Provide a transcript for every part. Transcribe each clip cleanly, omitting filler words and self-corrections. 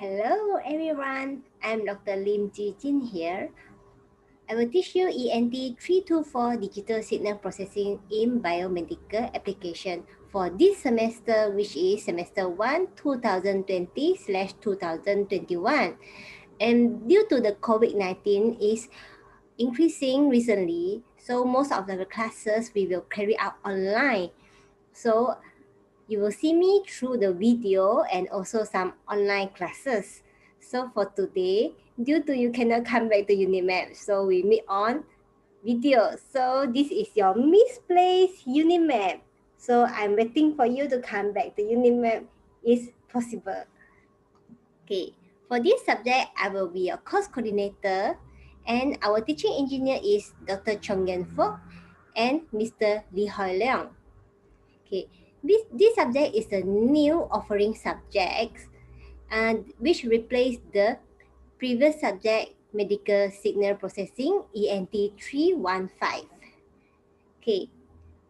Hello everyone, I'm Dr. Lim Ji Jin here. I will teach you ENT324 digital signal processing in biomedical application for this semester, which is semester 1 2020/2021. And due to the COVID-19 is increasing recently, so most of the classes we will carry out online. So you will see me through the video and also some online classes. So for today, due to you cannot come back to Unimap, so we meet on video. So this is your misplaced Unimap. So I'm waiting for you to come back to Unimap. Is possible. Okay, for this subject, I will be your course coordinator and our teaching engineer is Dr. Chong Yan Fok and Mr. Lee Hoi Leong. Okay, this subject is a new offering subject and which replaced the previous subject medical signal processing ENT315. Okay,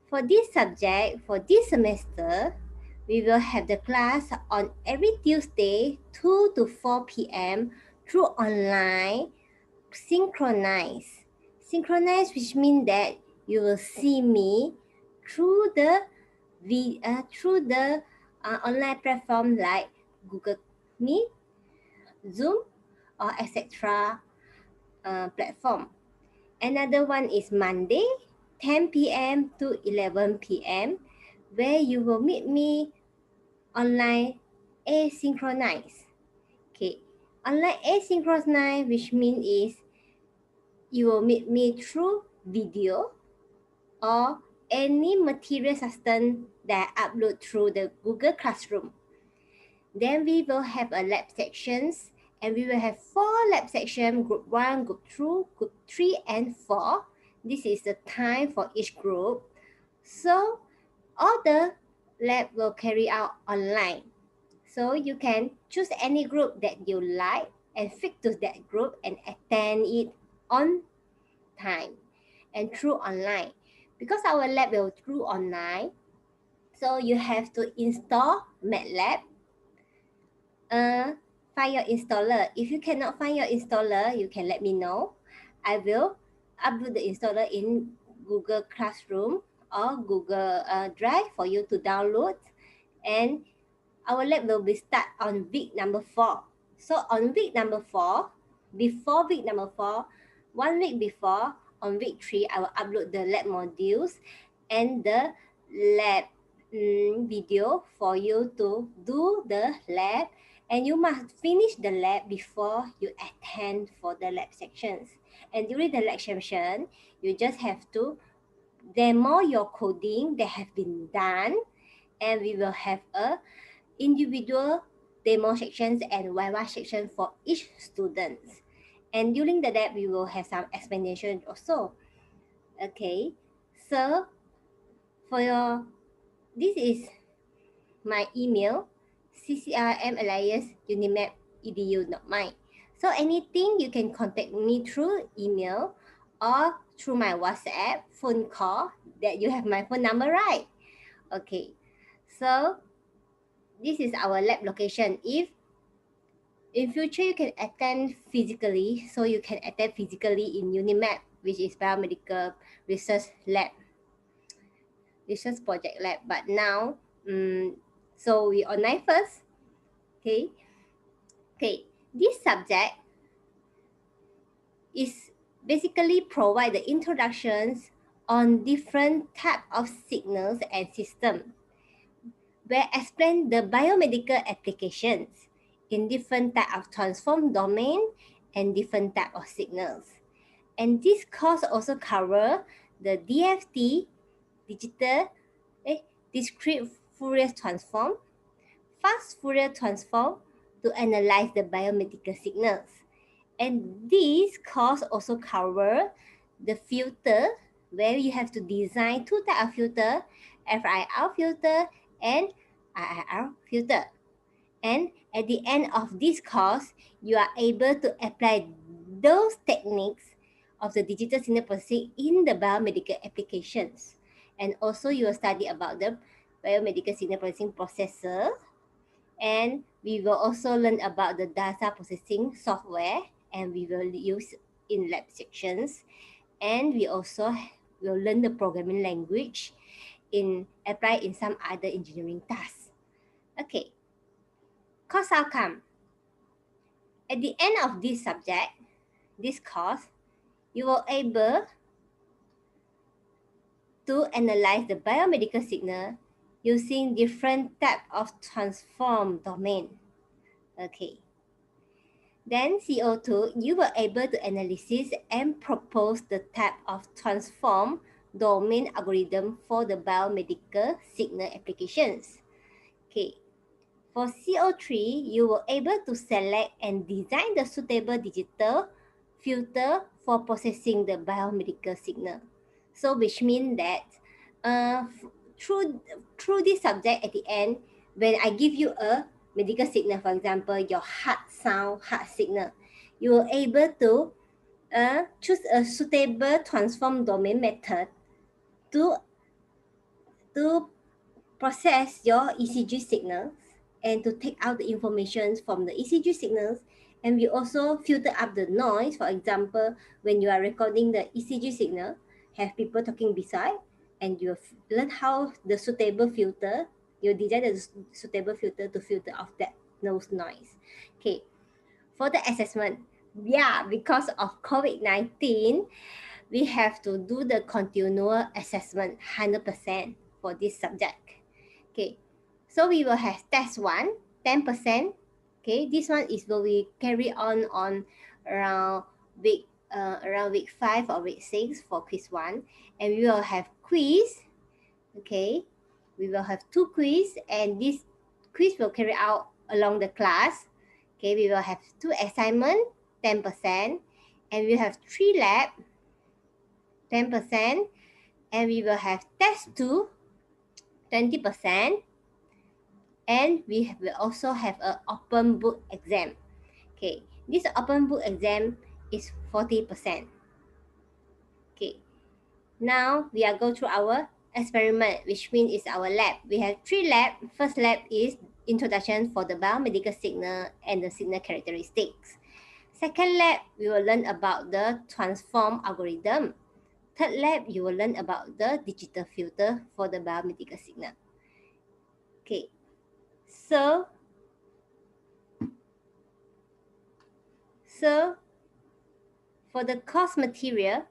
for this subject, for this semester, we will have the class on every Tuesday 2 to 4 p.m. through online synchronized. Synchronized which means that you will see me through the online platform like Google Meet, Zoom, or etc. Platform. Another one is Monday, 10 p.m. to 11 p.m., where you will meet me online asynchronized. Okay, online asynchronized, which means is you will meet me through video or any material substance that I upload through the Google Classroom. Then we will have a lab sections and we will have 4 lab sections, group 1, group 2, group 3 and 4. This is the time for each group. So all the lab will carry out online. So you can choose any group that you like and fit to that group and attend it on time and through online. Because our lab will through online, so you have to install MATLAB. Find your installer. If you cannot find your installer, you can let me know. I will upload the installer in Google Classroom or Google Drive for you to download. And our lab will be start on week number 4. So on week number 4, before week number 4, 1 week before, on week 3, I will upload the lab modules and the lab video for you to do the lab, and you must finish the lab before you attend for the lab sections. And during the lab section, you just have to demo your coding that have been done, and we will have a individual demo sections and Viva section for each student. And during the lab, we will have some explanation also. Okay, so for your, this is my email, ccrm@unimap.edu.my. So anything you can contact me through email or through my WhatsApp phone call, that you have my phone number, right? Okay, so this is our lab location. If in future you can attend physically, so you can attend physically in Unimap, which is Biomedical Research Lab, Research Project Lab. But now, so we online first. Okay. Okay. This subject is basically provide the introductions on different type of signals and systems, where explain the biomedical applications in different type of transform domain and different type of signals. And this course also cover the DFT, discrete Fourier transform, fast Fourier transform to analyze the biomedical signals. And this course also cover the filter, where you have to design 2 types of filter, FIR filter and IIR filter. And at the end of this course, you are able to apply those techniques of the digital signal processing in the biomedical applications. And also you will study about the biomedical signal processing processor And we will also learn about the data processing software, and we will use in lab sections. And we also will learn the programming language in apply in some other engineering tasks. Okay, course outcome. At the end of this subject, this course, you will able to analyze the biomedical signal using different type of transform domain. Okay. Then CO2, you were able to analysis and propose the type of transform domain algorithm for the biomedical signal applications. Okay. For CO3, you were able to select and design the suitable digital filter for processing the biomedical signal. So which means that uh, through, through this subject at the end, when I give you a medical signal, for example, your heart sound, heart signal, you will able to choose a suitable transform domain method to, to process your ECG signals and to take out the information from the ECG signals. And we also filter up the noise. For example, when you are recording the ECG signal, have people talking beside, and you learn how the suitable filter, you design the suitable filter to filter off that nose noise. Okay, for the assessment, yeah, because of COVID-19, we have to do the continual assessment 100% for this subject. Okay, so we will have test 1, 10%. Okay, this one is will we carry on around week 5 or week 6 for quiz 1, and we will have quiz. Okay, we will have 2 quiz, and this quiz will carry out along the class. Okay, we will have 2 assignment, 10%, and we have 3 lab, 10%, and we will have test 2, 20%, and we will also have an open book exam. Okay, this open book exam is 40%. Okay, now we are go through our experiment, which means it's our lab. We have 3 lab. First lab is introduction for the biomedical signal and the signal characteristics. Second lab, we will learn about the transform algorithm. Third lab, you will learn about the digital filter for the biomedical signal. Okay, so for the course material,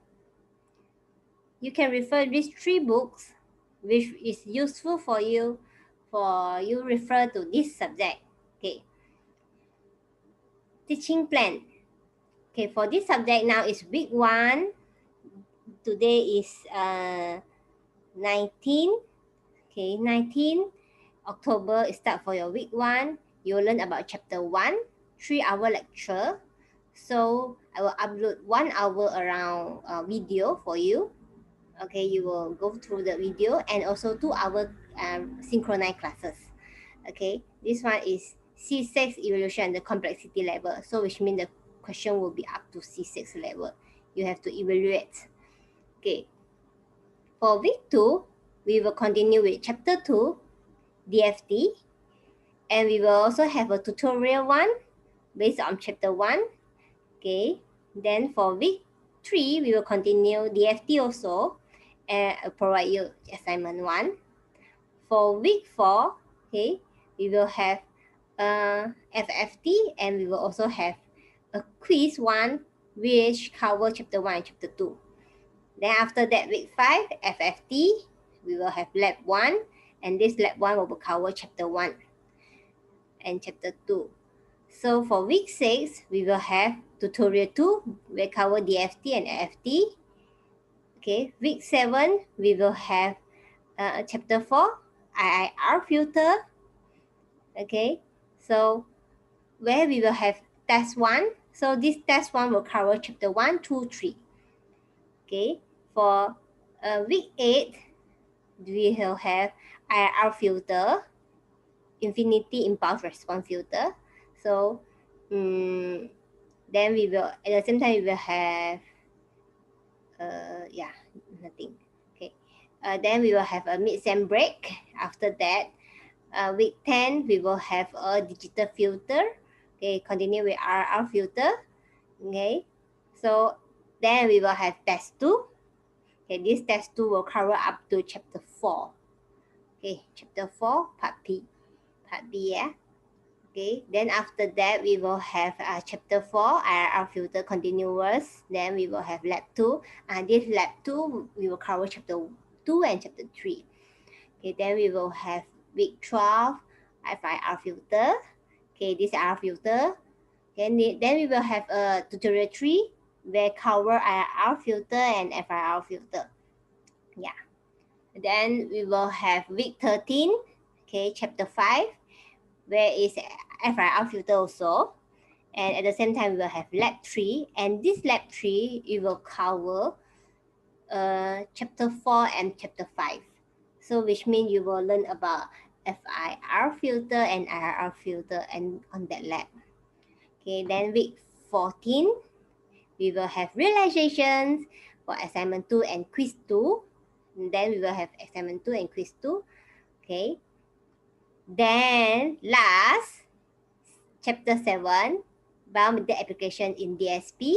you can refer these 3 books, which is useful for you refer to this subject. Okay, teaching plan. Okay, for this subject now is week 1. Today is 19. Okay, 19 October is start for your week 1. You will learn about chapter 1, 3-hour lecture. So I will upload 1 hour around video for you. Okay, you will go through the video, and also 2-hour synchronized classes. Okay, this one is C6 evaluation, the complexity level. So which means the question will be up to C6 level. You have to evaluate. Okay, for week 2, we will continue with chapter 2, DFT, and we will also have a tutorial 1 based on chapter 1. Okay, then for week 3, we will continue DFT also, and I'll provide you assignment 1. For week 4, okay, we will have FFT, and we will also have a quiz 1, which cover chapter 1 and chapter 2. Then after that, week 5, FFT, we will have lab 1, and this lab 1 will cover chapter 1 and chapter 2. So for week 6, we will have tutorial 2, we cover DFT and AFT. Okay, week 7, we will have chapter 4, IIR filter. Okay, so where we will have test 1. So this test 1 will cover chapter 1, 2, 3. Okay, for week 8, we will have IIR filter, infinity impulse response filter. So then we will, at the same time, we will have, nothing. Okay. Then we will have a mid-sem break. After that, Week 10, we will have a digital filter. Okay, continue with RR filter. Okay, so then we will have test 2. Okay, this test 2 will cover up to chapter 4. Okay, chapter 4, part B. Part B, yeah. Okay, then after that, we will have chapter 4, IRR filter continuous. Then we will have lab 2. And this lab 2, we will cover chapter 2 and chapter 3. Okay, then we will have week 12, FIR filter. Okay, this IR filter. Okay, then we will have a tutorial 3 where cover IR filter and FIR filter. Yeah. Then we will have week 13, okay, chapter 5, where is FIR filter also. And at the same time, we will have lab 3. And this lab 3, it will cover chapter 4 and chapter 5. So which means you will learn about FIR filter and IRR filter and on that lab. Okay, then week 14, we will have realizations for assignment 2 and quiz 2. And then we will have assignment 2 and quiz 2. Okay. Then last, chapter 7, biomedical application in DSP.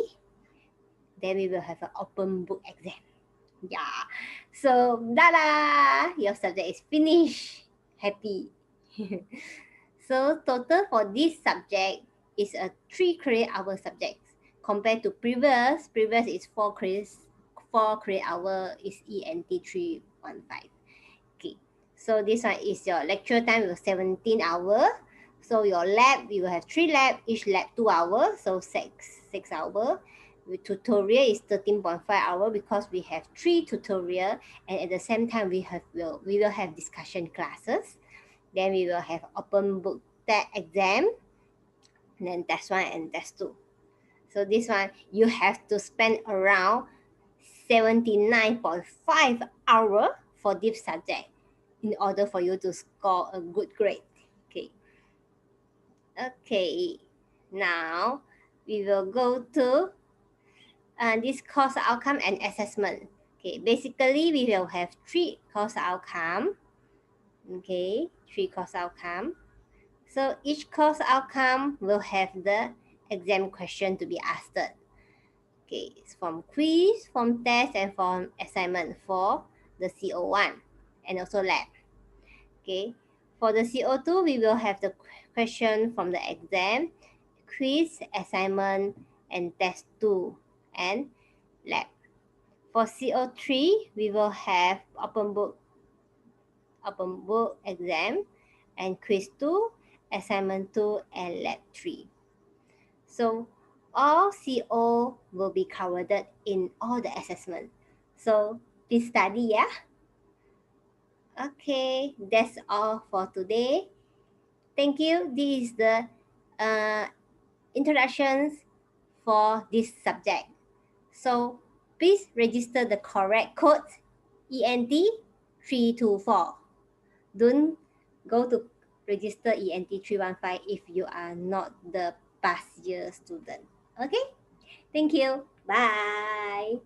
Then we will have an open book exam. Yeah. So, da-da! Your subject is finished. Happy. So, total for this subject is a 3 credit hour subject. Compared to previous is 4 credit hour is ENT315. Okay. So, this one is your lecture time with 17 hours. So, your lab, we will have 3 labs, each lab 2 hours, so 6 hours. With tutorial is 13.5 hours because we have 3 tutorial, and at the same time we will have discussion classes. Then we will have open book exam, and then test 1 and test 2. So this one you have to spend around 79.5 hours for this subject in order for you to score a good grade. Okay, now we will go to this course outcome and assessment. Okay, basically we will have 3 course outcome. Okay, 3 course outcome. So each course outcome will have the exam question to be asked. Okay, it's from quiz, from test, and from assignment for the CO1 and also lab. Okay, for the CO2, we will have the question from the exam, quiz, assignment, and test 2 and lab. For CO3, we will have open book exam and quiz 2, assignment 2, and lab 3. So all CO will be covered in all the assessment. So please study, yeah? Okay, that's all for today. Thank you. This is the introductions for this subject. So please register the correct code ENT324. Don't go to register ENT315 if you are not the past year student. Okay? Thank you. Bye.